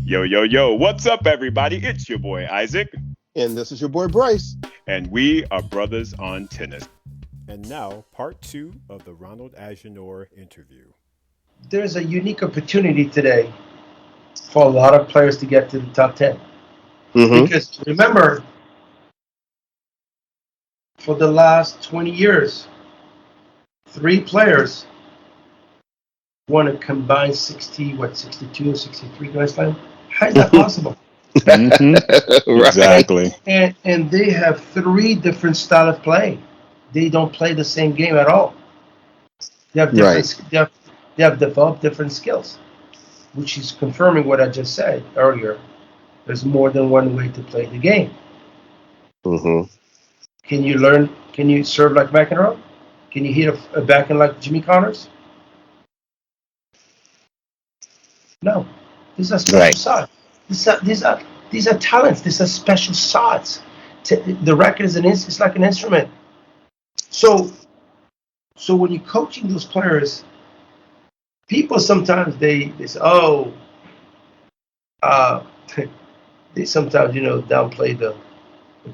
Yo, yo, yo, what's up, everybody? It's your boy Isaac, And this is your boy Bryce. and we are brothers on tennis. And now, part two of the Ronald Agenor interview. There's a unique opportunity today for a lot of players to get to the top 10. Because remember, for the last 20 years, three players won a combined 62 or 63 Grand Slam. How is that possible? Exactly. And they have three different style of playing. They don't play the same game at all. They have different. They have developed different skills, which is confirming what I just said earlier. There's more than one way to play the game. Can you learn? Can you serve like McEnroe? Can you hit a backhand like Jimmy Connors? No. These are special shots. These are talents. These are special shots. The record is it's like an instrument. So when you're coaching those players, people sometimes they say, they sometimes downplay the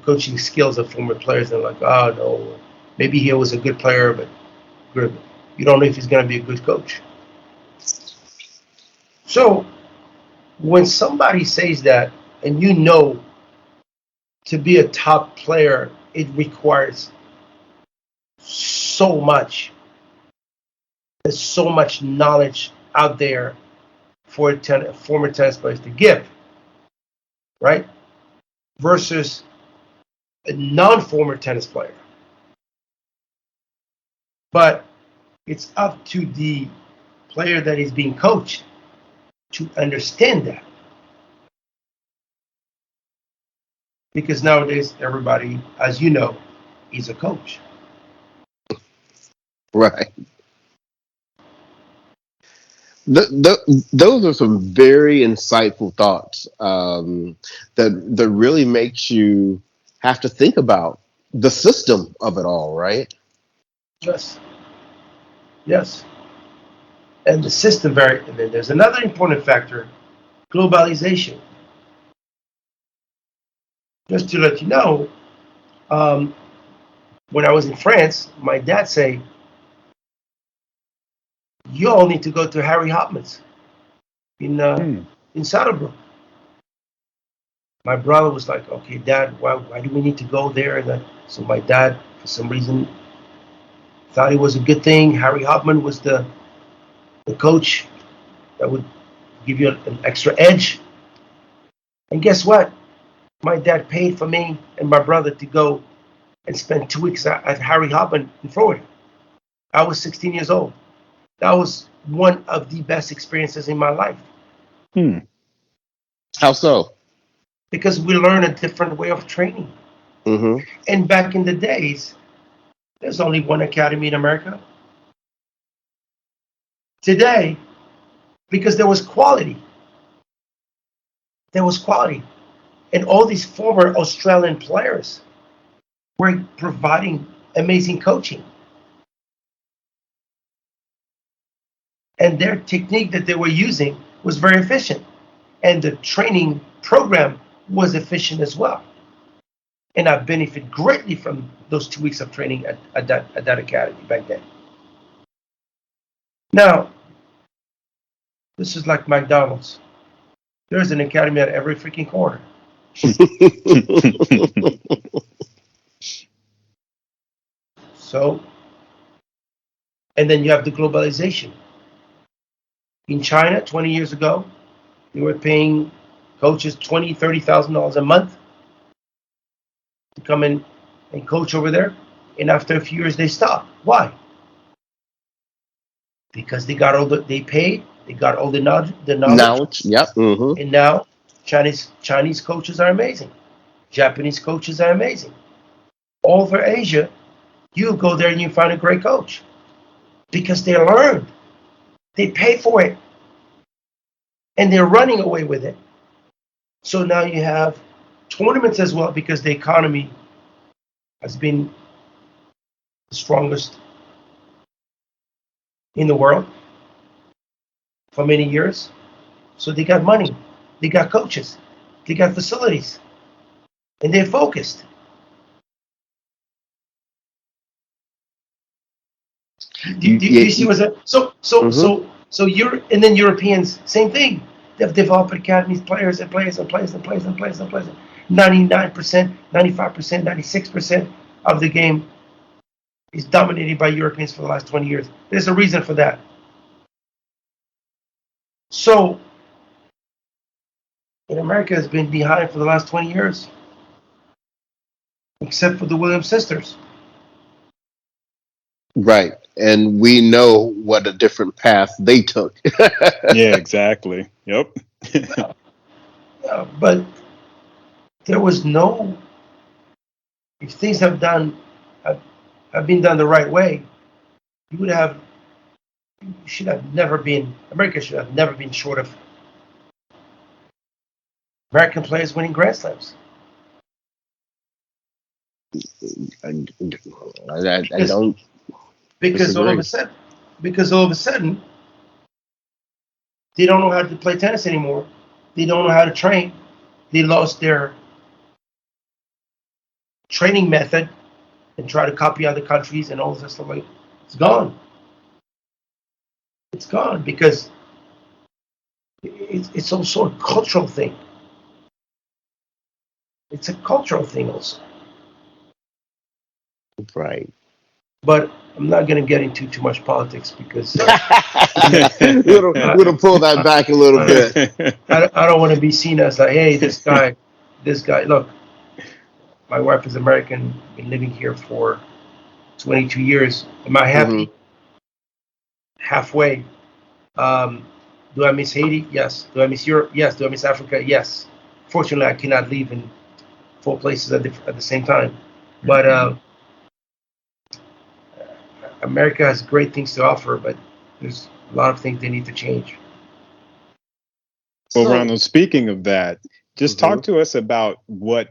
coaching skills of former players. They're like, oh no, maybe he was a good player, but you don't know if he's going to be a good coach. So when somebody says that, and to be a top player, it requires so much. There's so much knowledge out there for former tennis players to give, right? Versus a non-former tennis player. But it's up to the player that is being coached to understand that. Because nowadays, everybody, as you know, is a coach. Right. Those are some very insightful thoughts that really makes you have to think about the system of it all, right? Yes. And the system and then there's another important factor, globalization. Just to let you know, when I was in France, my dad said, you all need to go to Harry Hopman's in Saddlebrook. My brother was like, okay, Dad, why do we need to go there? So my dad, for some reason, thought it was a good thing. Harry Hopman was the coach that would give you an extra edge. And guess what? My dad paid for me and my brother to go and spend 2 weeks at Harry Hopman in Florida. I was 16 years old. That was one of the best experiences in my life. How so? Because we learn a different way of training. And back in the days, there's only one academy in America. Today, because there was quality. And all these former Australian players were providing amazing coaching. And their technique that they were using was very efficient. And the training program was efficient as well. And I benefit greatly from those 2 weeks of training at that academy back then. Now, this is like McDonald's. There's an academy at every freaking corner. So, and then you have the globalization. In China, 20 years ago, they were paying coaches $20,000, $30,000 a month to come in and coach over there. And after a few years, they stopped. Why? Because they got they paid, they got all the knowledge. Yep. And now Chinese coaches are amazing. Japanese coaches are amazing. All over Asia, you go there and you find a great coach. Because they learned. They pay for it. And they're running away with it. So now you have tournaments as well, because the economy has been the strongest in the world for many years. So they got money. They got coaches. They got facilities. And they're focused. Do you see what's that? So Europeans, same thing. They've developed academies, players and players and players and players and players and players. 99%, 95%, 96% of the game is dominated by Europeans for the last 20 years. There's a reason for that. So, in America has been behind for the last 20 years, except for the Williams sisters. Right. And we know what a different path they took. Yeah, exactly. Yep. But there was no, if things have been done the right way, America should have never been short of American players winning Grand Slams. I don't because all of a sudden they don't know how to play tennis anymore. They don't know how to train. They lost their training method and try to copy other countries and all this stuff. Like, it's gone. It's gone because it's also a cultural thing. It's a cultural thing also. Right. But I'm not going to get into too much politics because we'll pull that back a little bit. I don't want to be seen as like, hey, this guy. Look, my wife is American. Been living here for 22 years. Am I happy? Halfway. Do I miss Haiti? Yes. Do I miss Europe? Yes. Do I miss Africa? Yes. Fortunately, I cannot live in 4 places at the same time. But America has great things to offer, but there's a lot of things they need to change. Well, Ronald, speaking of that, just talk to us about what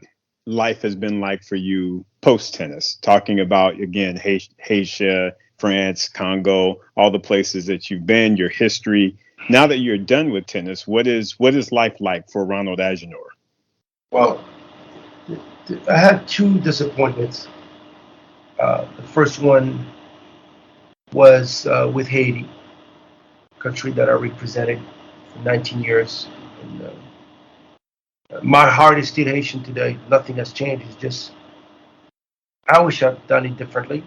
life has been like for you post-tennis, talking about, again, Haiti, France, Congo, all the places that you've been, your history. Now that you're done with tennis, what is life like for Ronald Agenor? Well, I had 2 disappointments. The first one was with Haiti, country that I represented for 19 years. And, my heart is still Haitian today. Nothing has changed. It's just, I wish I'd done it differently.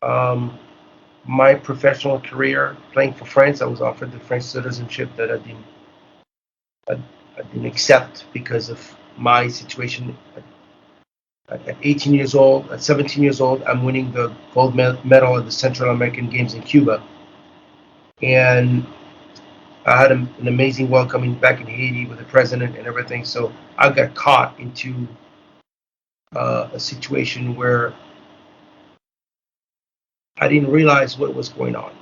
My professional career playing for France, I was offered the French citizenship that I didn't accept because of my situation. At 18 years old, at 17 years old, I'm winning the gold medal at the Central American Games in Cuba. And I had an amazing welcoming back in Haiti with the president and everything. So I got caught into a situation where I didn't realize what was going on.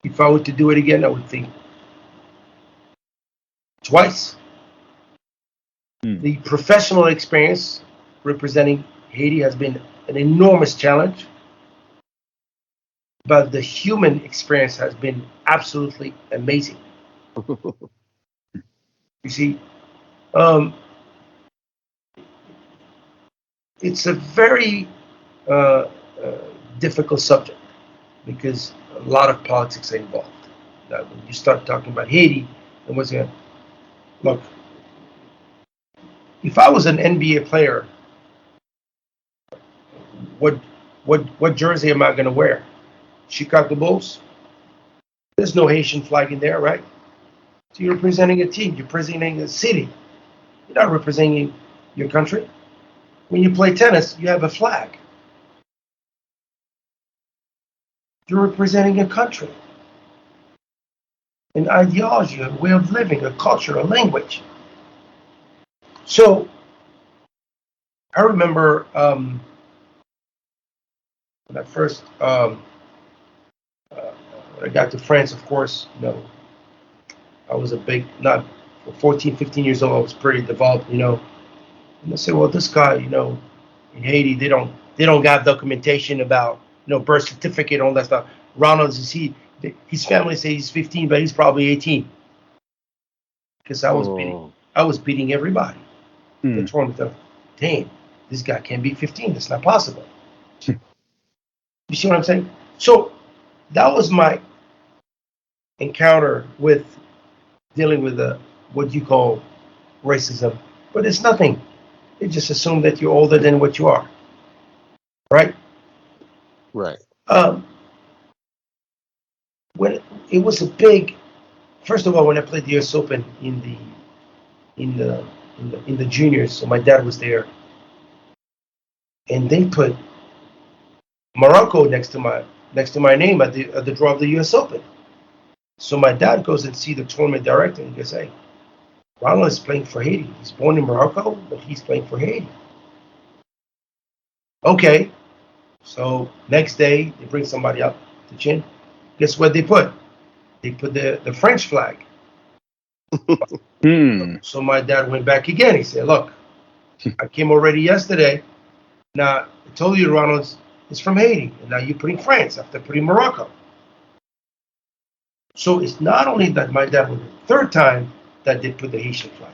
If I were to do it again, I would think twice. The professional experience representing Haiti has been an enormous challenge, but the human experience has been absolutely amazing. You see, it's a very difficult subject because a lot of politics are involved. Now, when you start talking about Haiti, and what's going to look. If I was an NBA player, what jersey am I going to wear? Chicago Bulls? There's no Haitian flag in there, right? So you're representing a team. You're representing a city. You're not representing your country. When you play tennis, you have a flag. You're representing a country, an ideology, a way of living, a culture, a language. So I remember when I first when I got to France, of course, I was not 14, 15 years old. I was pretty developed, And I said, well, this guy, in Haiti, they don't got documentation about, birth certificate, all that stuff. Ronald, His family say he's 15, but he's probably 18. Because I was beating everybody. The tournament thought, damn, this guy can't be 15. It's not possible. You see what I'm saying? So that was my encounter with dealing with what you call racism. But it's nothing. They just assume that you're older than what you are. Right? Right. When it was a big, first of all, when I played the US Open in the juniors, so my dad was there, and they put Morocco next to my name at the draw of the US Open. So my dad goes and see the tournament director and he goes, hey, Ronald is playing for Haiti. He's born in Morocco, but he's playing for Haiti. Okay. So next day they bring somebody up to chin. Guess what they put? They put the French flag. So my dad went back again. He said, look, I came already yesterday. Now I told you Ronald is from Haiti, and now you're putting France after putting Morocco. So it's not only that my dad was the third time that they put the Haitian flag.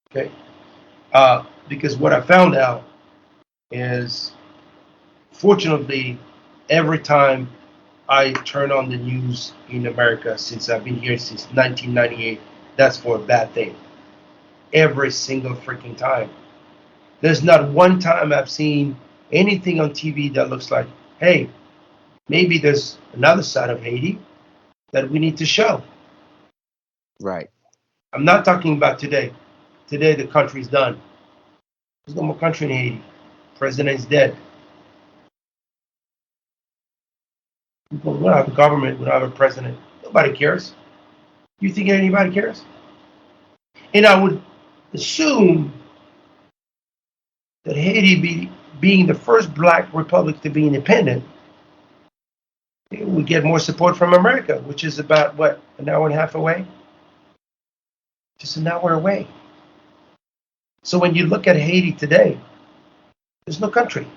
Okay, because what I found out is, fortunately, every time I turn on the news in America, since I've been here since 1998, that's for a bad thing. Every single freaking time. There's not one time I've seen anything on TV that looks like, hey, maybe there's another side of Haiti that we need to show. Right. I'm not talking about today. Today the country's done. There's no more country in Haiti. President's dead. We don't have a government. We don't have a president. Nobody cares. You think anybody cares? And I would assume that Haiti, being the first black republic to be independent, it would get more support from America, which is about, what, an hour and a half away? Just an hour away. So when you look at Haiti today, there's no country.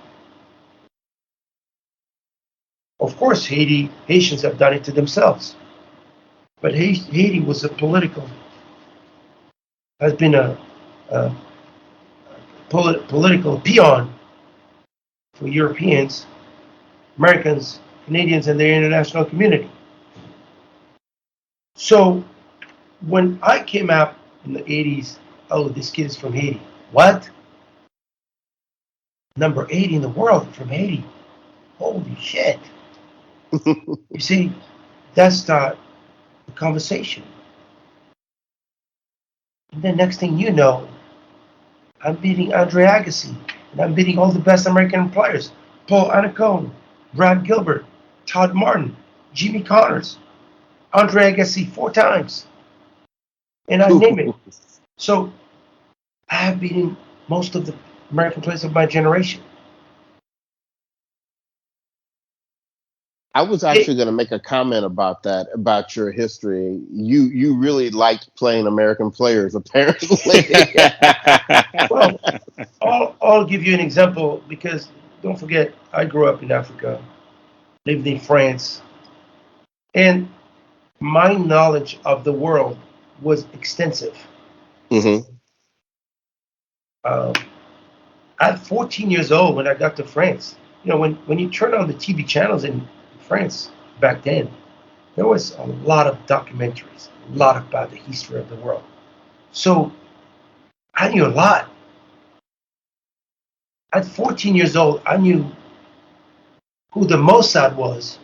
Of course, Haitians have done it to themselves. But Haiti was has been a political peon for Europeans, Americans, Canadians, and their international community. So when I came out in the 80s, oh, this kid is from Haiti. What? Number 80 in the world from Haiti. Holy shit. You see, that's the conversation. And then next thing you know, I'm beating Andre Agassi, and I'm beating all the best American players. Paul Annacone, Brad Gilbert, Todd Martin, Jimmy Connors, Andre Agassi 4 times. And I name it. So I have beaten most of the American players of my generation. I was actually going to make a comment about that, about your history. You really liked playing American players, apparently. Well, I'll give you an example, because don't forget, I grew up in Africa, lived in France, and my knowledge of the world was extensive. Mm-hmm. At 14 years old, when I got to France, when you turn on the TV channels in France back then, there was a lot of documentaries, a lot about the history of the world. So I knew a lot. At 14 years old, I knew who the Mossad was,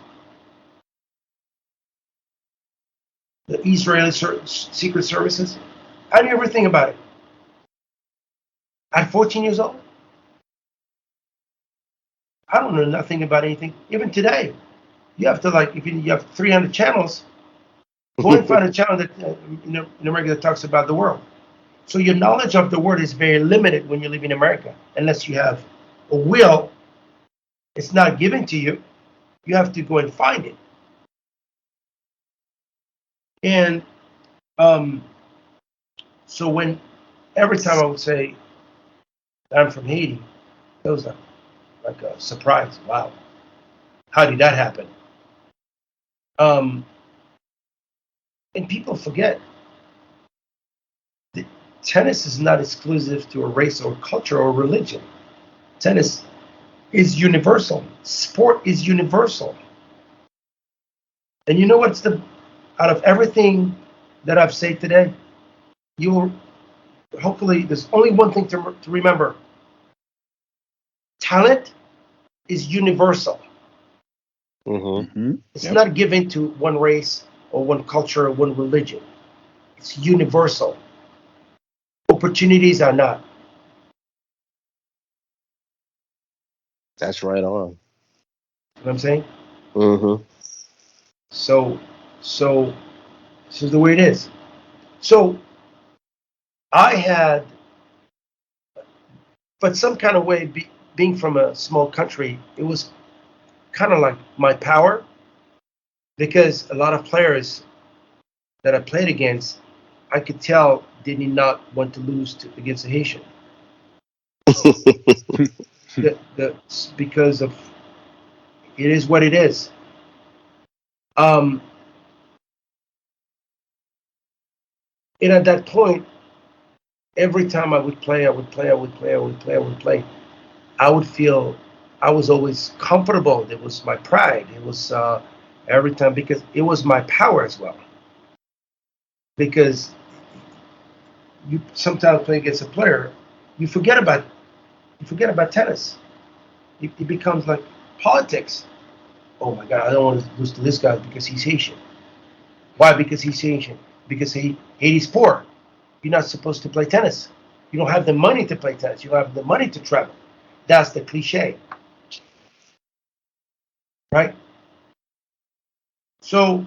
the Israeli secret services. I knew everything about it. At 14 years old, I don't know nothing about anything. Even today, you have to, like, if you have 300 channels, go and find a channel that in America that talks about the world. So your knowledge of the world is very limited when you live in America, unless you have a will. It's not given to you. You have to go and find it. And so every time I would say I'm from Haiti, it was like a surprise. Wow, how did that happen? Um, and people forget that tennis is not exclusive to a race or culture or religion. Tennis is universal. Sport is universal. And you know what's the out of everything that I've said today, you'll hopefully there's only one thing to remember. Talent is universal. Mm-hmm. It's not given to one race or one culture or one religion. It's universal. Opportunities are not. That's right on. You know what I'm saying? Mm-hmm. So, so this is the way it is. So I had, but some kind of way, being from a small country, it was kind of like my power because a lot of players that I played against, I could tell they did not want to lose against a Haitian. the, because of it is what it is. Um, and at that point, every time I would play, I would feel I was always comfortable. It was my pride. It was every time because it was my power as well. Because you sometimes play against a player, you forget about tennis. It becomes like politics. Oh my God, I don't want to lose to this guy because he's Haitian. Why? Because he's Haitian. Because Haiti's poor. You're not supposed to play tennis. You don't have the money to play tennis. You don't have the money to travel. That's the cliche, right? So,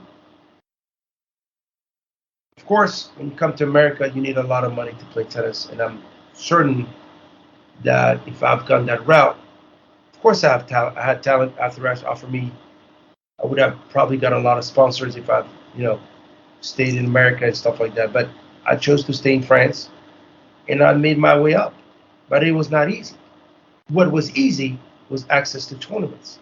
of course, when you come to America, you need a lot of money to play tennis. And I'm certain that if I've gone that route, of course I have talent. I had talent after offer me. I would have probably got a lot of sponsors if I've, stayed in America and stuff like that. But I chose to stay in France, and I made my way up. But it was not easy. What was easy was access to tournaments.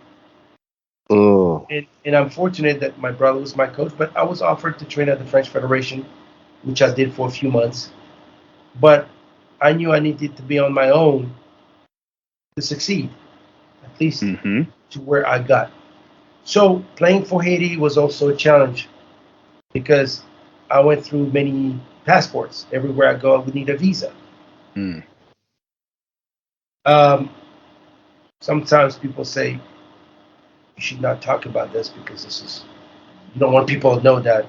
Mm. And I'm fortunate that my brother was my coach, but I was offered to train at the French Federation, which I did for a few months. But I knew I needed to be on my own to succeed, at least to where I got. So playing for Haiti was also a challenge because I went through many passports. Everywhere I go, I would need a visa. Mm. Um, Sometimes people say you should not talk about this because you don't want people to know that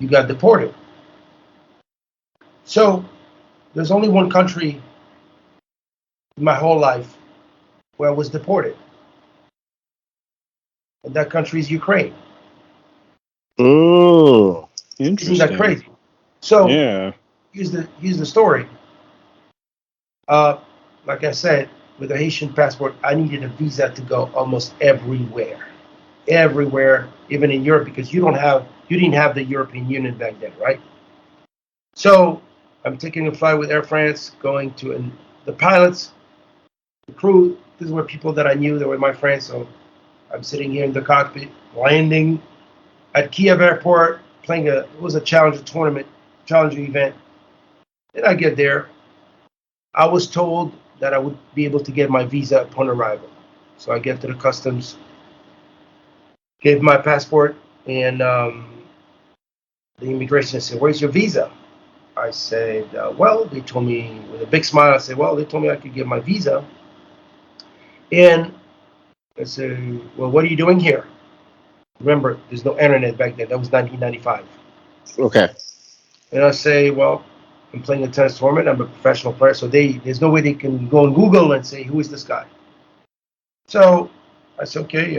you got deported. So there's only one country in my whole life where I was deported, and that country is Ukraine. Mm. Isn't that Interesting. crazy? So Yeah. here's the story. Uh, like I said, with a Haitian passport, I needed a visa to go almost everywhere, even in Europe, because you didn't have the European Union back then, right? So I'm taking a flight with Air France, going to the pilots, the crew. These were people that I knew. They were my friends. So I'm sitting here in the cockpit, landing at Kiev Airport, playing it was a challenging event. Then I get there. I was told that I would be able to get my visa upon arrival. So I get to the customs, gave my passport, and the immigration said, "Where's your visa?" I said, "Well," they told me with a big smile. I said, "Well, they told me I could get my visa." And I said, "Well, what are you doing here?" Remember, there's no internet back then. That was 1995. Okay. And I say, "Well, I'm playing a tennis tournament. I'm a professional player, so there's no way they can go on Google and say who is this guy." So I said, "Okay,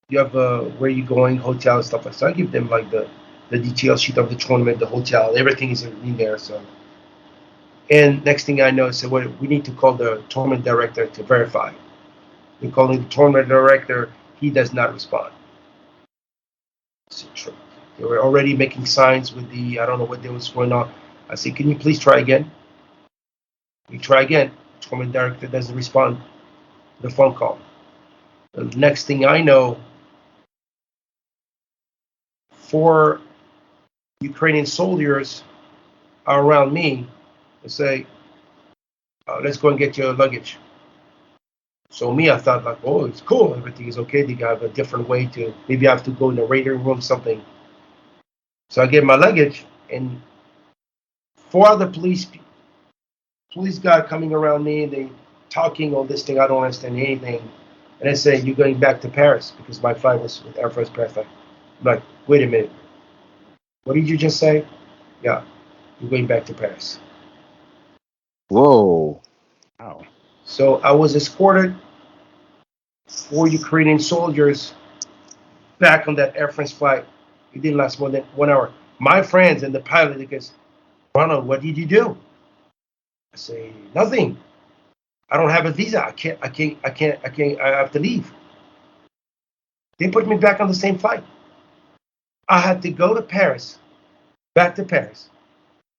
you have where you going, hotel and stuff like that." So I give them like the detail sheet of the tournament, the hotel, everything is in there. So, and next thing I know, I said, "Well, we need to call the tournament director to verify." We call the tournament director. He does not respond. I said, "True." They were already making signs with I don't know what was going on. I said, "Can you please try again?" We try again. The tournament director doesn't respond to the phone call. The next thing I know, 4 Ukrainian soldiers are around me and say, let's go and get your luggage. So me, I thought like, oh, it's cool. Everything is okay. They have a different way to, maybe I have to go in the radar room, something. So I get my luggage, and 4 other police guy coming around me, and they talking all this thing. I don't understand anything. And I say, you're going back to Paris, because my flight was with Air France Paris. I'm like, wait a minute. What did you just say? Yeah, you're going back to Paris. Whoa. Wow. So I was escorted 4 Ukrainian soldiers back on that Air France flight. It didn't last more than 1 hour. My friends and the pilot, they goes, Ronald, what did you do? I say, nothing. I don't have a visa. I have to leave. They put me back on the same flight. I had to go to Paris, back to Paris,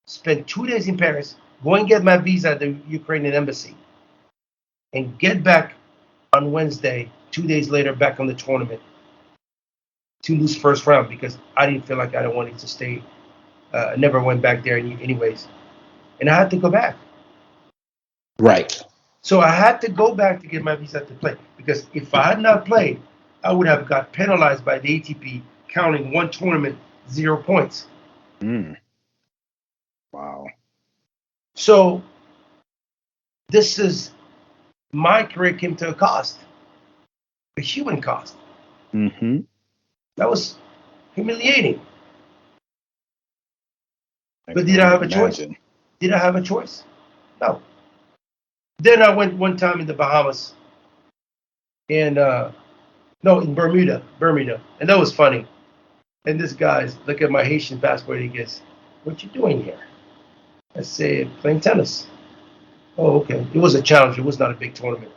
spend 2 days in Paris, go and get my visa at the Ukrainian embassy, and get back on Wednesday, 2 days later, back on the tournament to lose first round, because I didn't feel like I wanted to stay. I never went back there anyways. And I had to go back. Right. So I had to go back to get my visa to play, because if I had not played, I would have got penalized by the ATP, counting 1 tournament, 0 points. Wow. So this is, my career came to a cost, a human cost. Mm-hmm. That was humiliating. But did I have a choice? Did I have a choice? No. Then I went one time in the Bahamas, and no, in Bermuda, and that was funny. And this guy's look at my Haitian passport. He goes, "What you doing here?" I said, "Playing tennis." Oh, okay. It was a challenge. It was not a big tournament.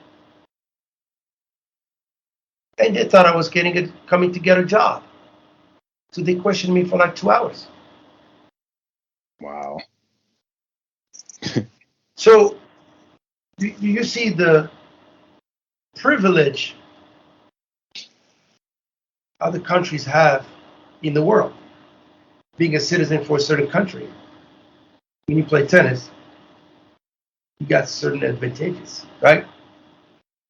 And they thought I was coming to get a job. So they questioned me for like 2 hours. Wow. So you see the privilege other countries have in the world. Being a citizen for a certain country. When you play tennis, you got certain advantages, right?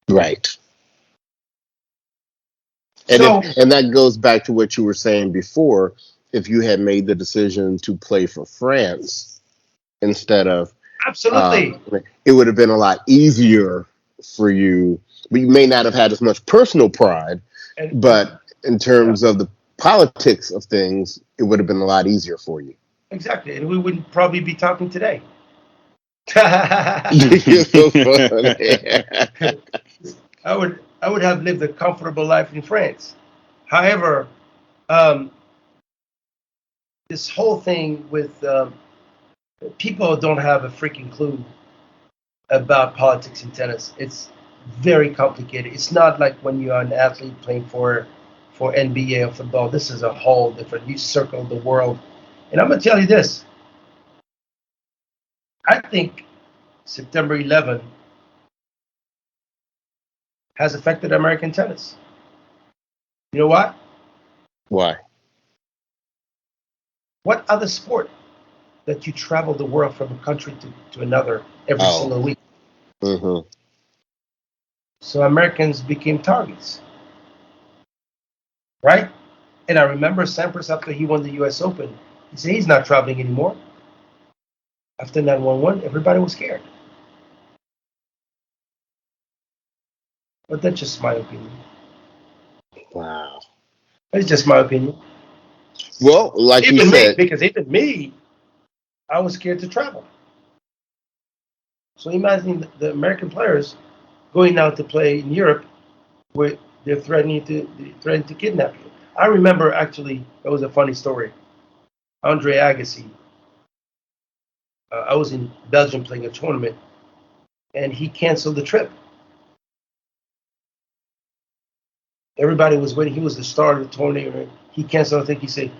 Right. So, And that goes back to what you were saying before. If you had made the decision to play for France instead of, absolutely, it would have been a lot easier for you. But you may not have had as much personal pride, but in terms of the politics of things, it would have been a lot easier for you. Exactly, and we wouldn't probably be talking today. You're so funny. I would have lived a comfortable life in France. However, this whole thing with people don't have a freaking clue about politics in tennis. It's very complicated. It's not like when you're an athlete playing for NBA or football. This is a whole different. You circle the world, and I'm gonna tell you this. I think September 11 has affected American tennis. You know what? Why? What other sport that you travel the world from a country to another every single week? Mm-hmm. So Americans became targets, right? And I remember Sampras, after he won the U.S. Open, he said he's not traveling anymore. After 9/11, everybody was scared. But that's just my opinion. Wow. That's just my opinion. Well, like even you said, because even me, I was scared to travel. So imagine the American players going out to play in Europe, where they're threatening to kidnap you. I remember, actually, that was a funny story. Andre Agassi. I was in Belgium playing a tournament, and he canceled the trip. Everybody was waiting. He was the star of the tournament. He canceled. I think he said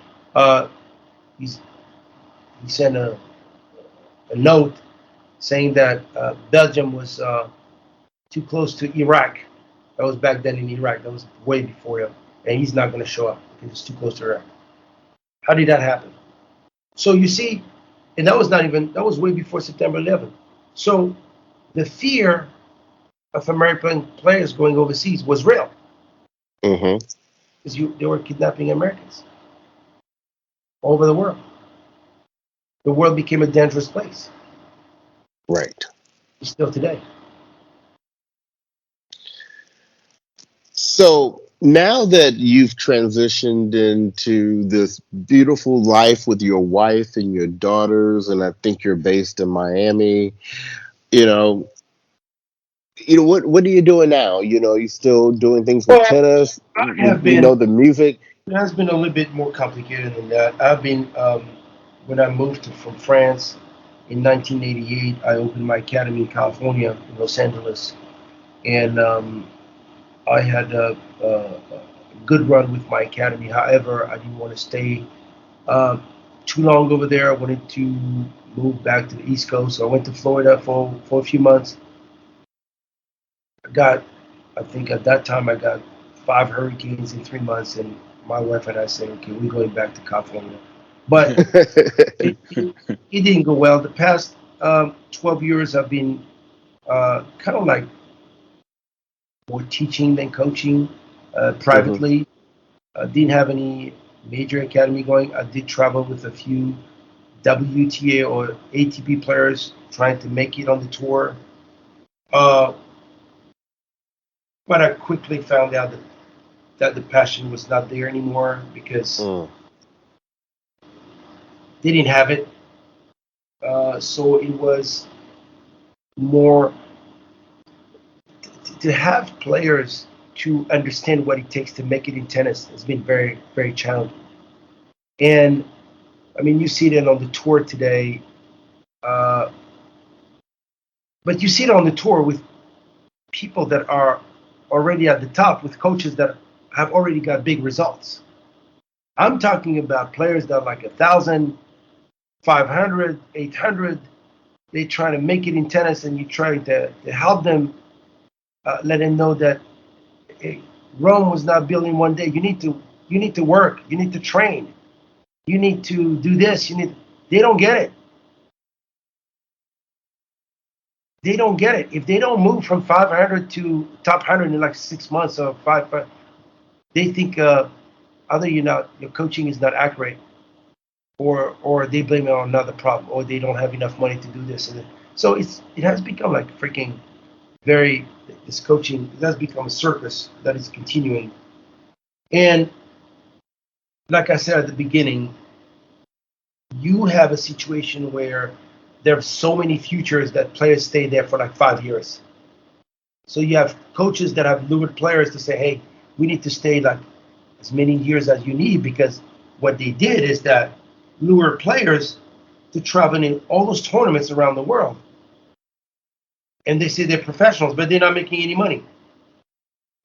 he sent a note saying that Belgium was too close to Iraq. That was back then in Iraq. That was way before him, and he's not going to show up because it's too close to Iraq. How did that happen? So you see, and that was way before September 11th. So the fear of American players going overseas was real Mm-hmm. because they were kidnapping Americans all over the world. The world became a dangerous place. Right. Still today. So now that you've transitioned into this beautiful life with your wife and your daughters, and I think you're based in Miami, you know, what are you doing now? You still doing things with Well, tennis? I We, have we been. know the music. It has been a little bit more complicated than that. I've been when I moved from France in 1988. I opened my academy in California, in Los Angeles, and I had a good run with my academy. However, I didn't want to stay uh, too long over there. I wanted to move back to the East Coast, so I went to Florida for a few months. I think at that time I got 5 hurricanes in 3 months, and my wife and I said, okay, we're going back to California. But it didn't go well. The past 12 years I've been kind of like more teaching than coaching Hmm. privately. Didn't have any major academy going. I did travel with a few WTA or ATP players trying to make it on the tour. Uh, but I quickly found out that the passion was not there anymore because Mm. they didn't have it. So it was more to have players to understand what it takes to make it in tennis has been very, very challenging. And I mean, you see it on the tour today, uh, but you see it on the tour with people that are already at the top, with coaches that have already got big results. I'm talking about players that are like 1,000, 500, 800. They try to make it in tennis, and you try to help them, let them know that Rome was not built in one day. You need to work. You need to train. You need to do this. You need. They don't get it. They don't get it. If they don't move from 500 to top 100 in like 6 months or five, they think either your coaching is not accurate, or they blame it on another problem, or they don't have enough money to do this. And so it has become like freaking very this coaching. It has become a circus that is continuing. And like I said at the beginning, you have a situation where there are so many futures that players stay there for like 5 years. So you have coaches that have lured players to say, hey, we need to stay like as many years as you need, because what they did is that lure players to travel in all those tournaments around the world. And they say they're professionals, but they're not making any money.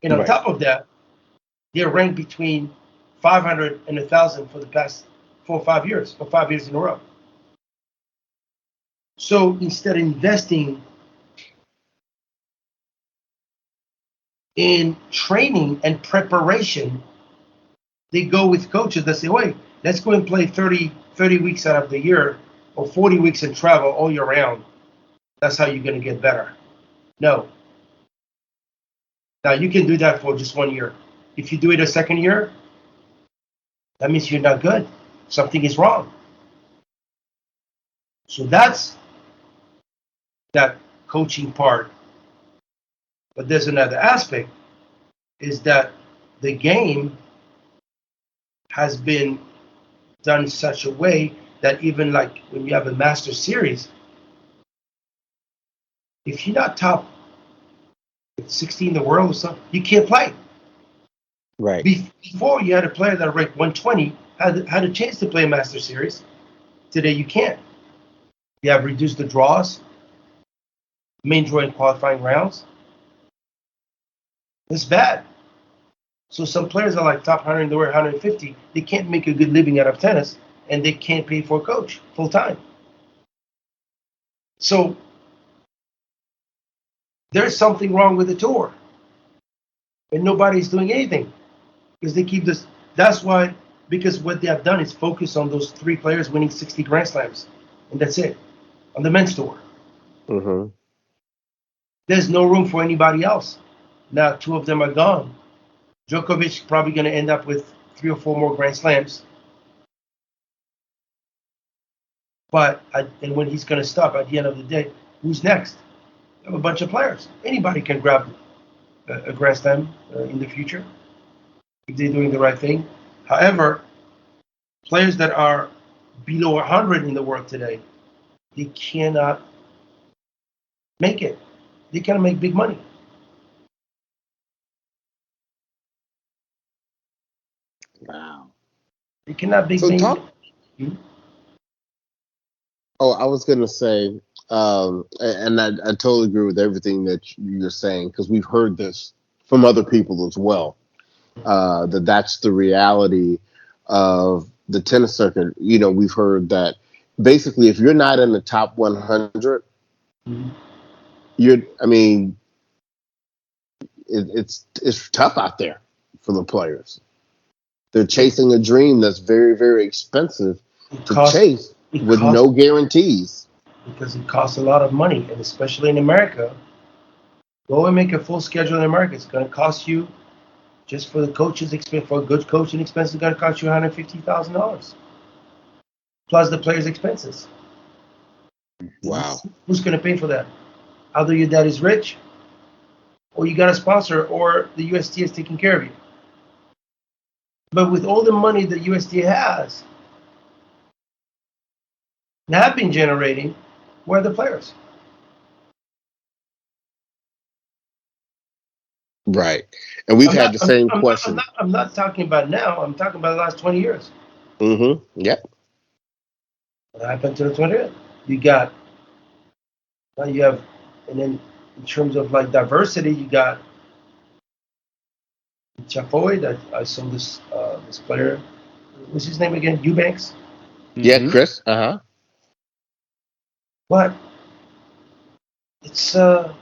And on Right. top of that, they're ranked between 500 and 1,000 for the past 4 or 5 years, or 5 years in a row. So instead of investing in training and preparation, they go with coaches that say, wait, let's go and play 30 weeks out of the year, or 40 weeks and travel all year round. That's how you're going to get better. No. Now, you can do that for just 1 year. If you do it a second year, that means you're not good. Something is wrong. So that's that coaching part. But there's another aspect, is that the game has been done in such a way that even like when you have a master series, if you're not top 16 in the world or something, you can't play. Right. Before, you had a player that ranked 120 had a chance to play a master series. Today you can't. You have reduced the draws, main draw and qualifying rounds. It's bad. So some players are like top 100 in the world, 150. They can't make a good living out of tennis, and they can't pay for a coach full time. So there's something wrong with the tour, and nobody's doing anything because they keep this. That's why because what they have done is focus on those 3 players winning 60 Grand Slams, and that's it on the men's tour. Mm-hmm. There's no room for anybody else. Now 2 of them are gone. Djokovic probably going to end up with 3 or 4 more Grand Slams. But and when he's going to stop at the end of the day, who's next? You have a bunch of players. Anybody can grab a Grand Slam in the future if they're doing the right thing. However, players that are below 100 in the world today, they cannot make it. They cannot make big money. Wow. They cannot make So money. talk. Oh, I was going to say, and I totally agree with everything that you're saying, because we've heard this from other people as well, that's the reality of the tennis circuit. You know, we've heard that basically if you're not in the top 100, it's tough out there for the players. They're chasing a dream that's very, very expensive to chase with no guarantees. Because it costs a lot of money, and especially in America, go and make a full schedule in America. It's going to cost you, just for the coaches' expense, for a good coaching expense, it's going to cost you $150,000 plus the players' expenses. Wow. Who's going to pay for that? Either your dad is rich, or you got a sponsor, or the USTA is taking care of you. But with all the money the USTA has, and have been generating, where are the players? Right. And we've had the same question. I'm not talking about now. I'm talking about the last 20 years. Mm-hmm. Yep. What happened to the 20 years? You have, and then in terms of like diversity, you got Chapoy, that I saw this player. What's his name again? Eubanks? Yeah, Chris. Uh-huh. But it's to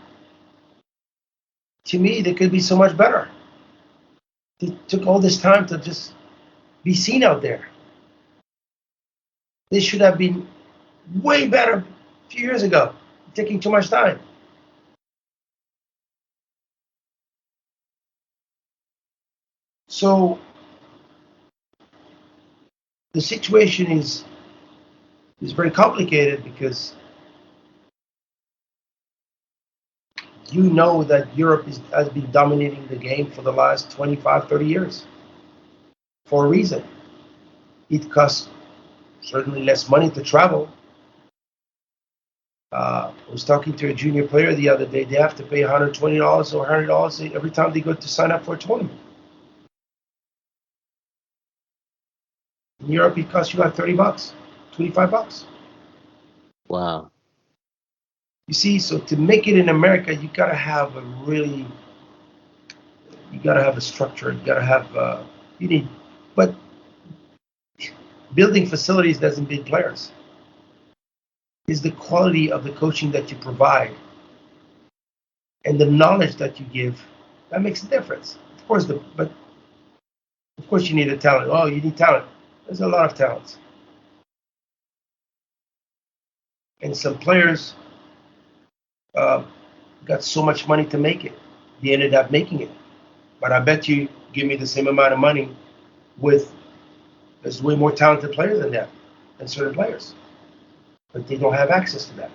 me, they could be so much better. They took all this time to just be seen out there. They should have been way better a few years ago. Taking too much time. So the situation is very complicated, because you know that Europe has been dominating the game for the last 25, 30 years for a reason. It costs certainly less money to travel. I was talking to a junior player the other day. They have to pay $120 or $100 every time they go to sign up for a tournament. In Europe, it costs you like $30, $25. Wow. You see, so to make it in America, you gotta have a structure. You gotta have, but building facilities doesn't build players. It's the quality of the coaching that you provide and the knowledge that you give that makes a difference. Of course, you need a talent. Oh, you need talent. There's a lot of talents, and some players got so much money to make it, they ended up making it. But I bet you give me the same amount of money there's way more talented players than certain players, but they don't have access to that.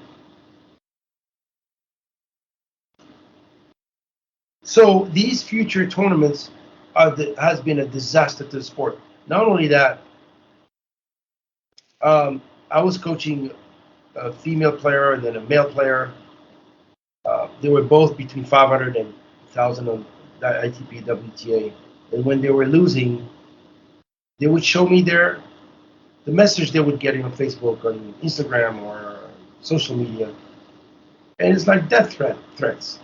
So these future tournaments has been a disaster to the sport. Not only that, I was coaching a female player and then a male player. They were both between 500 and 1,000 on the ITP WTA. And when they were losing, they would show me the message they would get on Facebook, on Instagram, or social media. And it's like death threats.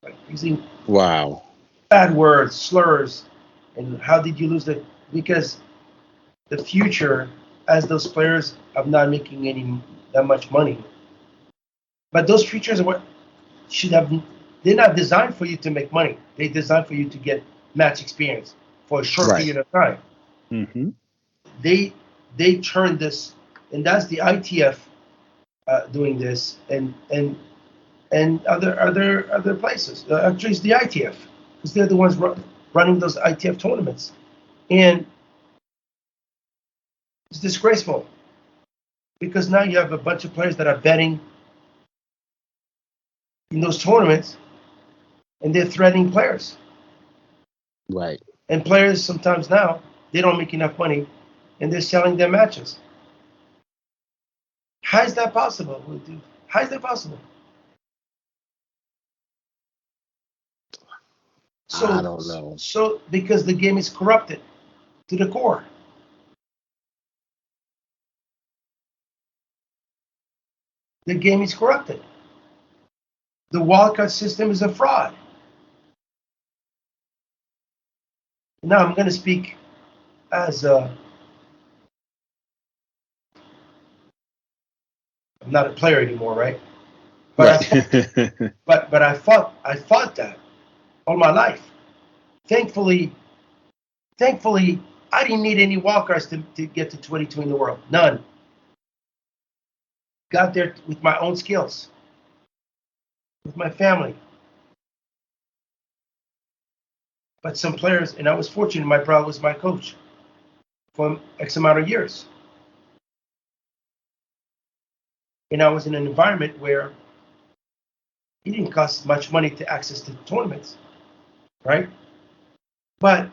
Like using bad words, slurs, and how did you lose that? Because the future, as those players are not making that much money, but those futures are they're not designed for you to make money. They're designed for you to get match experience for a short period of time. Mm-hmm. They turned this, and that's the ITF doing this, and other places. Actually, it's the ITF because they're the ones running those ITF tournaments, and it's disgraceful because now you have a bunch of players that are betting in those tournaments, and they're threatening players. Right. And players sometimes now they don't make enough money, and they're selling their matches. How is that possible? How is that possible? I don't know. So because the game is corrupted to the core. The game is corrupted. The wildcard system is a fraud. Now I'm going to speak as I'm not a player anymore, right? But Right. but I fought that all my life. Thankfully, I didn't need any wildcards to get to 22 in the world. None. Got there with my own skills, with my family. But some players, and I was fortunate, my brother was my coach for X amount of years. And I was in an environment where it didn't cost much money to access to tournaments, right? But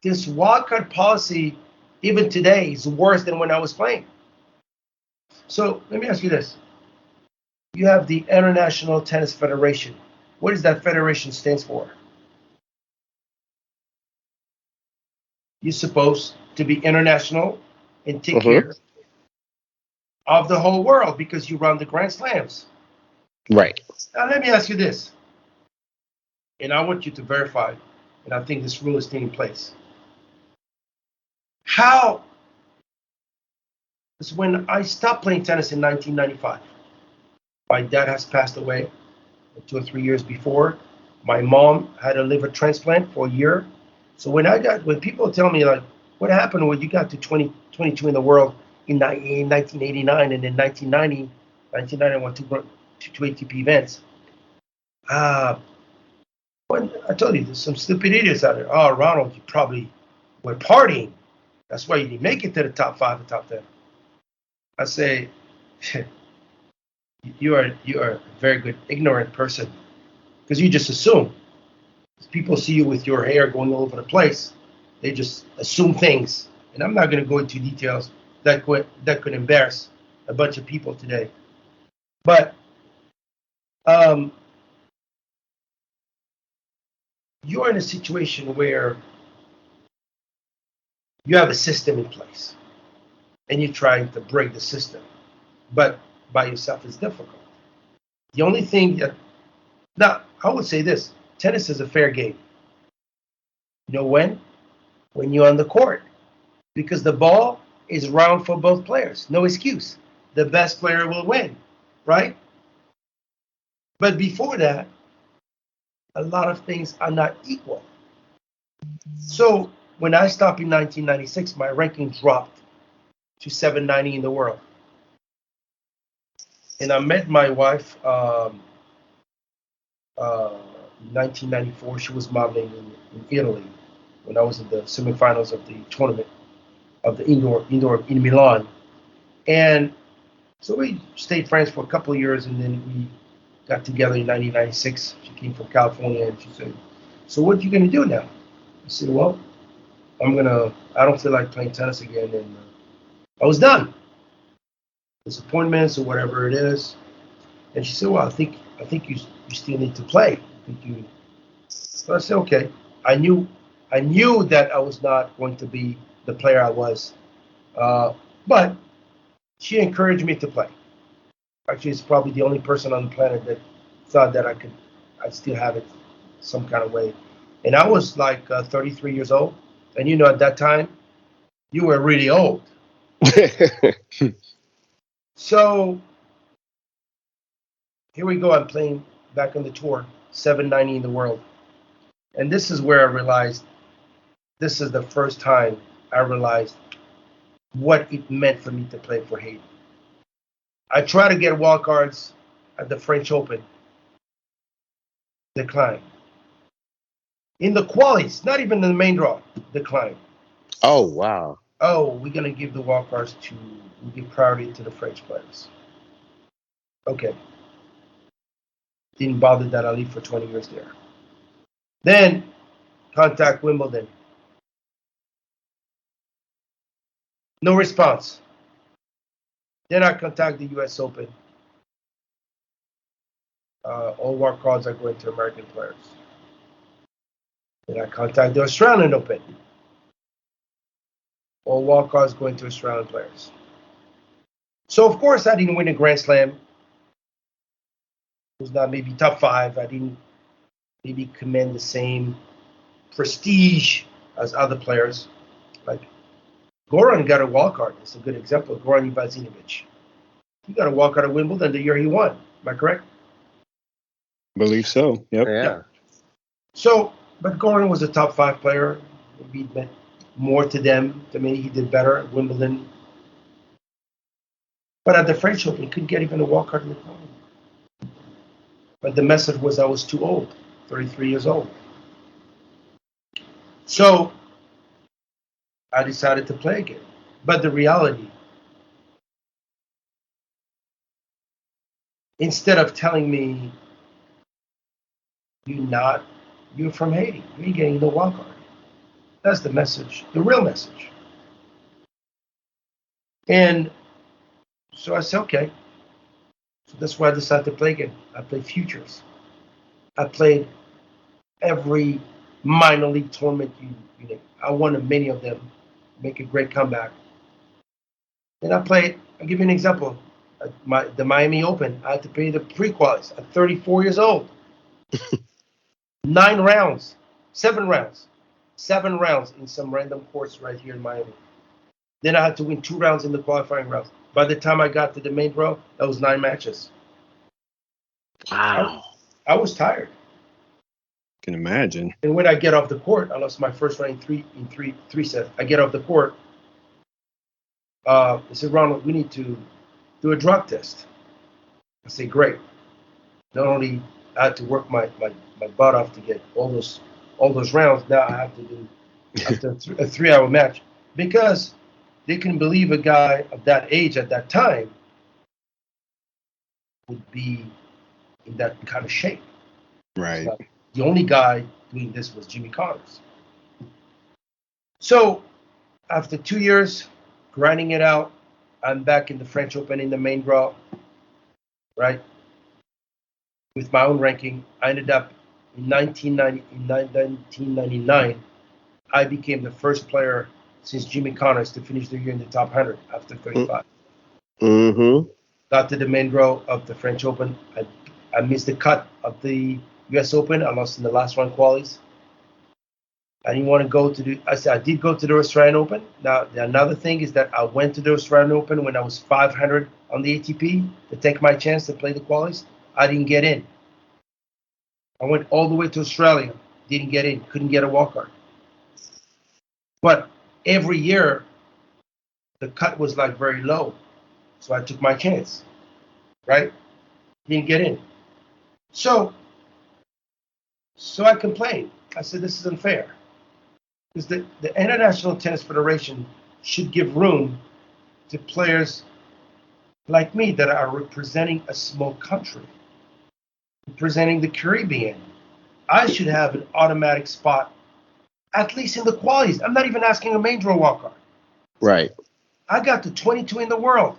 this wildcard policy, even today, is worse than when I was playing. So let me ask you this. You have the International Tennis Federation. What does that federation stands for? You're supposed to be international and take care of the whole world because you run the Grand Slams. Right. Now let me ask you this, and I want you to verify, and I think this rule is taking place. How? Because when I stopped playing tennis in 1995, my dad has passed away 2 or 3 years before. My mom had a liver transplant for a year. So when people tell me like, what happened when you got to 22 in the world in 1989 and in 1990 I won two ATP events. When I told you, there's some stupid idiots out there. Oh, Ronald, you probably were partying. That's why you didn't make it to the top 5 or top 10. I say, you are a very good ignorant person because you just assume. People see you with your hair going all over the place. They just assume things, and I'm not going to go into details that could embarrass a bunch of people today. But you're in a situation where you have a system in place, and you're trying to break the system, but by yourself is difficult. The only thing that now I would say this: tennis is a fair game. You know when? When you're on the court, because the ball is round for both players. No excuse. The best player will win, right? But before that, a lot of things are not equal. So when I stopped in 1996, my ranking dropped to 790 in the world. And I met my wife in 1994. She was modeling in Italy when I was in the semifinals of the tournament of the indoor in Milan. And so we stayed friends for a couple of years, and then we got together in 1996. She came from California, and she said, "So what are you going to do now?" I said, "Well, I don't feel like playing tennis again." And I was done. Disappointments or whatever it is. And she said, "Well, I think you still need to play. I think you." So I said, "Okay." I knew that I was not going to be the player I was, but she encouraged me to play. Actually, it's probably the only person on the planet that thought that I'd still have it some kind of way. And I was like 33 years old, and at that time, you were really old. So here we go. I'm playing back on the tour, 790 in the world. And this is where I realized, this is the first time I realized what it meant for me to play for Haiti. I tried to get wild cards at the French Open. Declined. In the qualies, not even in the main draw, declined. Oh, wow. Oh, we're going to give the wild cards we give priority to the French players. Okay. Didn't bother that. I lived for 20 years there. Then contact Wimbledon. No response. Then I contact the U.S. Open. All wild cards are going to American players. Then I contact the Australian Open. All wild cards going to Australian players. So of course I didn't win a Grand Slam. It was not maybe top 5. I didn't maybe command the same prestige as other players. Like Goran got a wild card. It's a good example. Goran Ivanisevic. He got a wild card at Wimbledon the year he won. Am I correct? Believe so. Yep. Yeah. So, but Goran was a top 5 player. Maybe meant more to them. To me, he did better at Wimbledon. But at the French Open, he couldn't get even a wild card in the final. But the message was I was too old, 33 years old. So I decided to play again. But the reality, instead of telling me, you're from Haiti, you ain't getting no wild card. That's the message, the real message. And so I said, okay. So that's why I decided to play again. I played futures. I played every minor league tournament you know. I won many of them, make a great comeback. And I'll give you an example. The Miami Open, I had to play the pre-quals at 34 years old. 7 rounds in some random course right here in Miami. Then I had to win 2 rounds in the qualifying rounds. By the time I got to the main draw, that was 9 matches. Wow. I was tired. Can imagine. And when I get off the court, I lost my first round in three sets. I get off the court. They said, Ronald, we need to do a drug test. I say, great. Not only I had to work my butt off to get all those rounds, now I have to do after a 3-hour match, because they couldn't believe a guy of that age at that time would be in that kind of shape. Right. So the only guy doing this was Jimmy Connors. So after 2 years grinding it out, I'm back in the French Open in the main draw, right? With my own ranking. I ended up in 1999, I became the first player since Jimmy Connors to finish the year in the top 100 after 35. Mm-hmm. Got to the main draw of the French Open. I missed the cut of the U.S. Open. I lost in the last round qualies. I didn't want to go to I did go to the Australian Open. Now, another thing is that I went to the Australian Open when I was 500 on the ATP to take my chance to play the qualies. I didn't get in. I went all the way to Australia. Didn't get in. Couldn't get a wildcard. But every year, the cut was like very low. So I took my chance. Right? Didn't get in. So I complained. I said, this is unfair. Because the International Tennis Federation should give room to players like me that are representing a small country, representing the Caribbean. I should have an automatic spot, at least in the qualies. I'm not even asking a main draw wildcard. Right. I got to 22 in the world.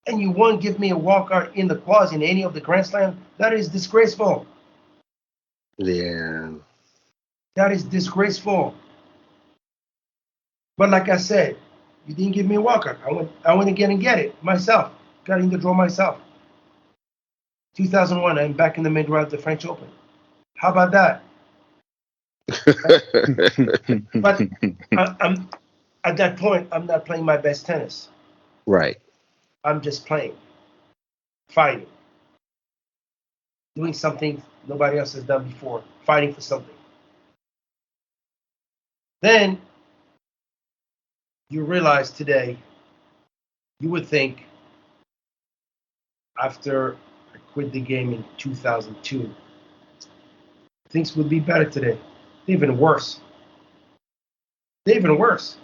And you won't give me a wildcard in the qualies in any of the Grand Slam? That is disgraceful. Yeah. That is disgraceful. But like I said, you didn't give me a wildcard. I went again and get it myself. Got in the draw myself. 2001, I'm back in the main draw at the French Open. How about that? But I'm at that point, I'm not playing my best tennis. Right. I'm just playing, fighting, doing something nobody else has done before, fighting for something. Then you realize today, you would think after I quit the game in 2002, things would be better today. They're even worse. They're even worse.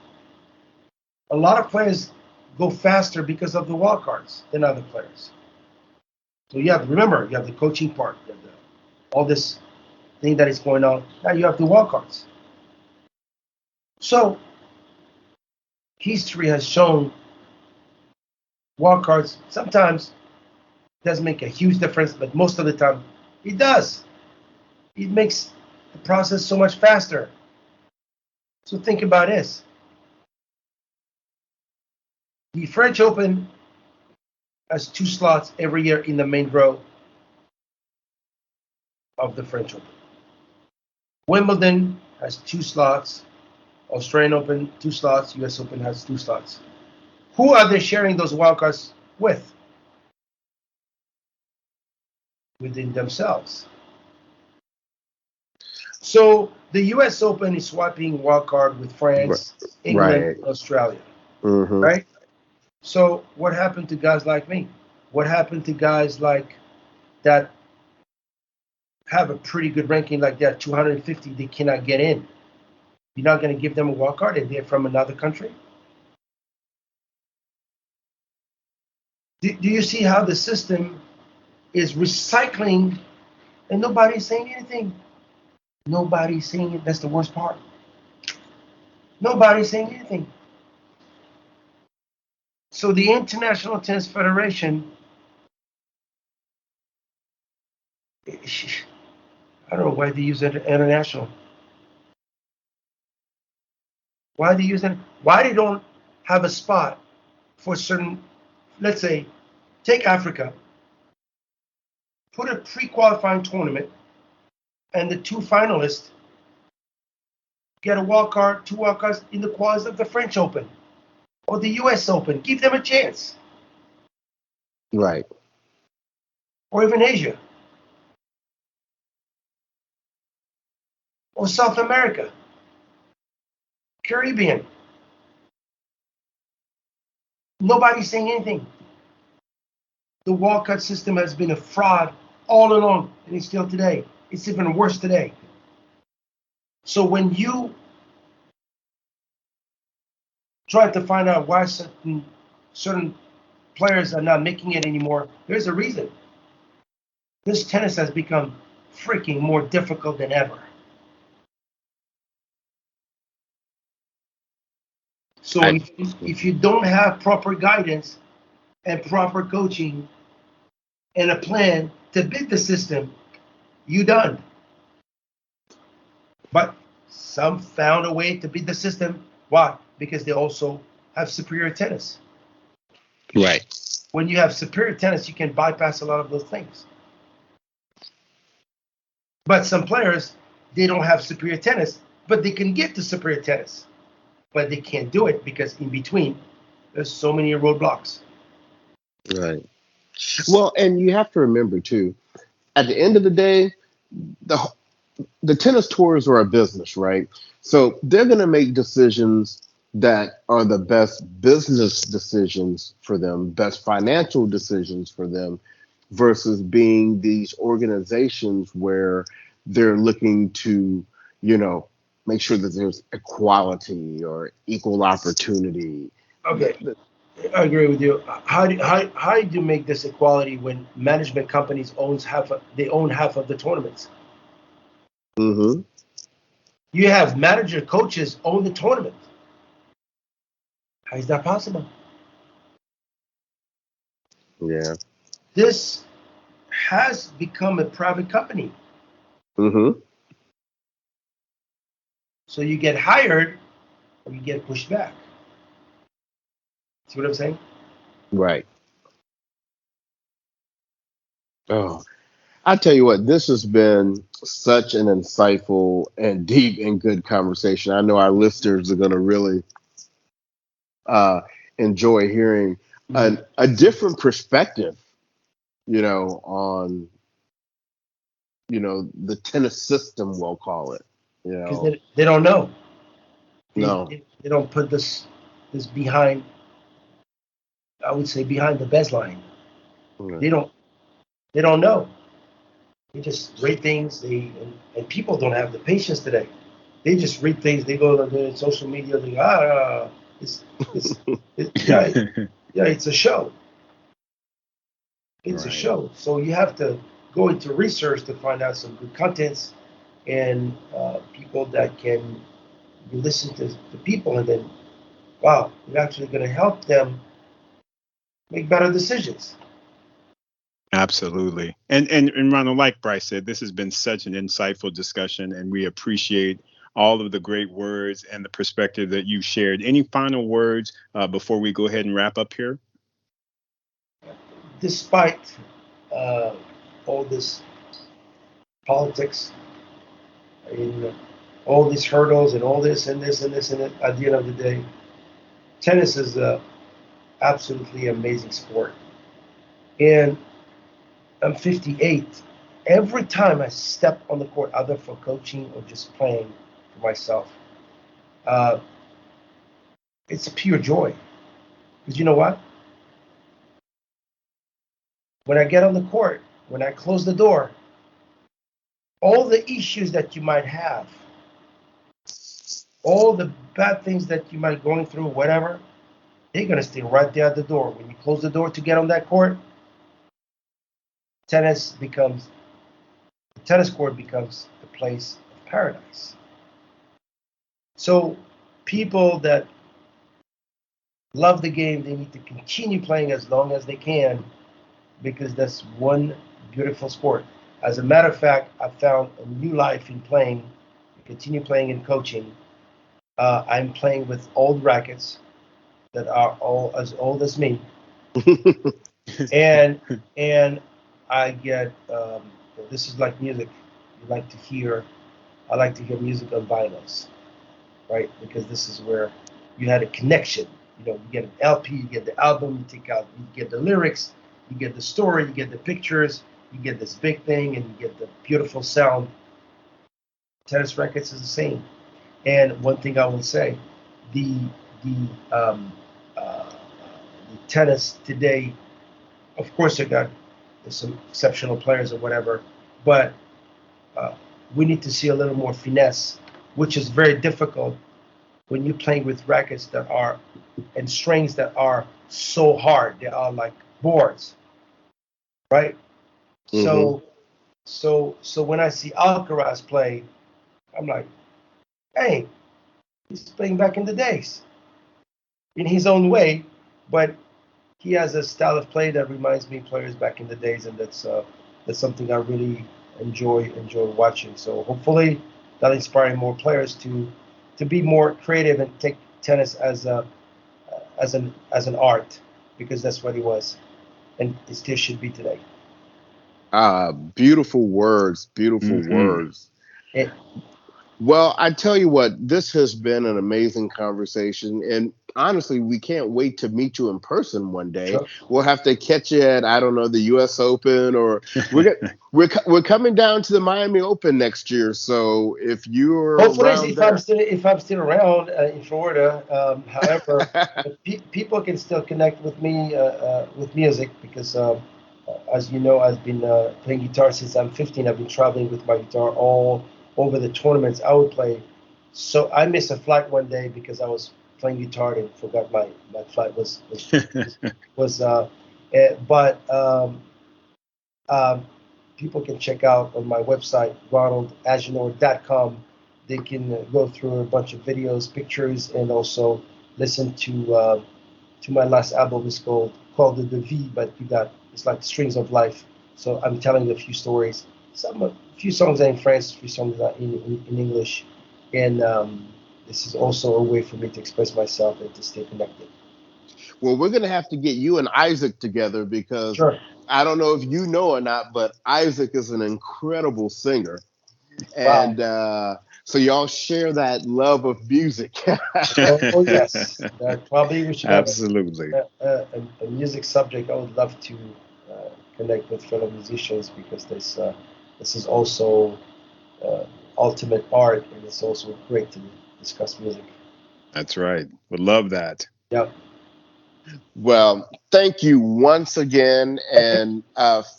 A lot of players go faster because of the wild cards than other players. So you have to remember, you have the coaching part, you have all this thing that is going on. Now you have the wild cards. So history has shown wild cards sometimes doesn't make a huge difference, but most of the time it does. It makes the process so much faster. So think about this. The French Open has 2 slots every year in the main draw of the French Open. Wimbledon has 2 slots. Australian Open, 2 slots. US Open has 2 slots. Who are they sharing those wildcards with? Within themselves. So the US Open is swapping wildcard with France, England, Right. Australia. Mm-hmm. Right? So what happened to guys like me? What happened to guys like that have a pretty good ranking like that, 250, they cannot get in? You're not going to give them a wild card if they're from another country? Do you see how the system is recycling and nobody's saying anything? Nobody's saying it. That's the worst part. Nobody's saying anything. So the International Tennis Federation, I don't know why they use international. Why they use it? Why they don't have a spot for certain, let's say, take Africa, put a pre-qualifying tournament, and the 2 finalists get a wild card, 2 wild cards in the quals of the French Open or the US Open. Give them a chance. Right. Or even Asia. Or South America. Caribbean. Nobody's saying anything. The wildcard system has been a fraud all along, and it's still today. It's even worse today. So when you try to find out why certain players are not making it anymore, there's a reason. This tennis has become freaking more difficult than ever. So if you don't have proper guidance and proper coaching and a plan to beat the system, you done. But some found a way to beat the system. Why? Because they also have superior tennis. Right. When you have superior tennis, you can bypass a lot of those things. But some players, they don't have superior tennis, but they can get to superior tennis. But they can't do it because in between, there's so many roadblocks. Right. Well, and you have to remember too, at the end of the day, the tennis tours are a business, right? So they're going to make decisions that are the best business decisions for them, best financial decisions for them, versus being these organizations where they're looking to, make sure that there's equality or equal opportunity. Okay, I agree with you. How do you make this equality when management companies own half of the tournaments? Mm-hmm. You have manager coaches own the tournament. How is that possible? Yeah. This has become a private company. Mm-hmm. So you get hired or you get pushed back. See what I'm saying? Right. Oh, I tell you what, this has been such an insightful and deep and good conversation. I know our listeners are going to really enjoy hearing a different perspective, on the tennis system, we'll call it. Because they don't know. No. They don't put this behind. I would say behind the best line. Right. They don't know. They just read things. And people don't have the patience today. They just read things. They go to social media. They go, it's it's a show. It's a show. So you have to go into research to find out some good contents and people that can listen to the people, and then wow, you're actually going to help them make better decisions. Absolutely. And Ronald, like Bryce said, this has been such an insightful discussion, and we appreciate all of the great words and the perspective that you shared. Any final words before we go ahead and wrap up here? Despite all this politics, and all these hurdles and all this and this and this and that, at the end of the day, tennis is a absolutely amazing sport. And I'm 58. Every time I step on the court, either for coaching or just playing for myself, it's pure joy. Because you know what? When I get on the court, when I close the door, all the issues that you might have, all the bad things that you might be going through, whatever, they're going to stay right there at the door. When you close the door to get on that court, the tennis court becomes the place of paradise. So people that love the game, they need to continue playing as long as they can, because that's one beautiful sport. As a matter of fact, I found a new life in playing, continue playing and coaching. I'm playing with old rackets that are all as old as me. and I get this is like music. I like to hear music on vinyls, right? Because this is where you had a connection. You get an LP, you get the album, you get the lyrics, you get the story, you get the pictures, you get this big thing, and you get the beautiful sound. Tennis rackets is the same. And one thing I will say, the tennis today, of course, there's some exceptional players or whatever, but we need to see a little more finesse, which is very difficult when you're playing with rackets that are and strings that are so hard. They are like boards, right? Mm-hmm. So when I see Alcaraz play, I'm like, hey, he's playing back in the days in his own way, but he has a style of play that reminds me of players back in the days, and that's something I really enjoy watching. So hopefully that inspires more players to be more creative and take tennis as an art, because that's what it was, and it still should be today. Beautiful words. Well, I tell you what, this has been an amazing conversation, and honestly, we can't wait to meet you in person one day. Sure. We'll have to catch you at, I don't know, the U.S. Open, or we're coming down to the Miami Open next year. So if you're hopefully, if I'm still around in Florida, however, people can still connect with me with music, because as you know, I've been playing guitar since I'm 15. I've been traveling with my guitar all over the tournaments I would play. So I missed a flight one day because I was playing guitar and forgot my flight was people can check out on my website, ronaldagenor.com. They can go through a bunch of videos, pictures, and also listen to my last album. It's called the V, but it's like Strings of Life. So I'm telling a few stories. A few songs are in French, a few songs are in English, and this is also a way for me to express myself and to stay connected. Well, we're going to have to get you and Isaac together, because sure. I don't know if you know or not, but Isaac is an incredible singer. And so y'all share that love of music. Oh, yes. Probably we should have a music subject. I would love to connect with fellow musicians, because there's this is also ultimate art, and it's also great to discuss music. That's right. Would love that. Yep. Well, thank you once again. And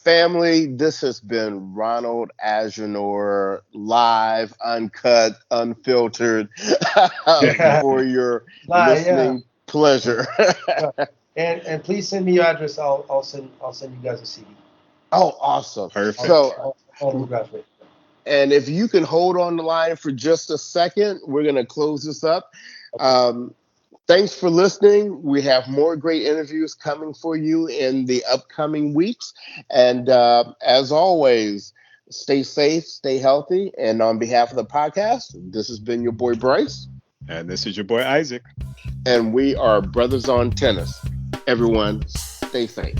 family, this has been Ronald Agenor, live, uncut, unfiltered, for your listening pleasure. And please send me your address. I'll send you guys a CD. Oh, awesome. Perfect. So, and if you can hold on the line for just a second, we're going to close this up. Thanks for listening. We have more great interviews coming for you in the upcoming weeks. And as always, stay safe, stay healthy. And on behalf of the podcast, this has been your boy Bryce. And this is your boy Isaac. And we are Brothers on Tennis. Everyone, stay safe.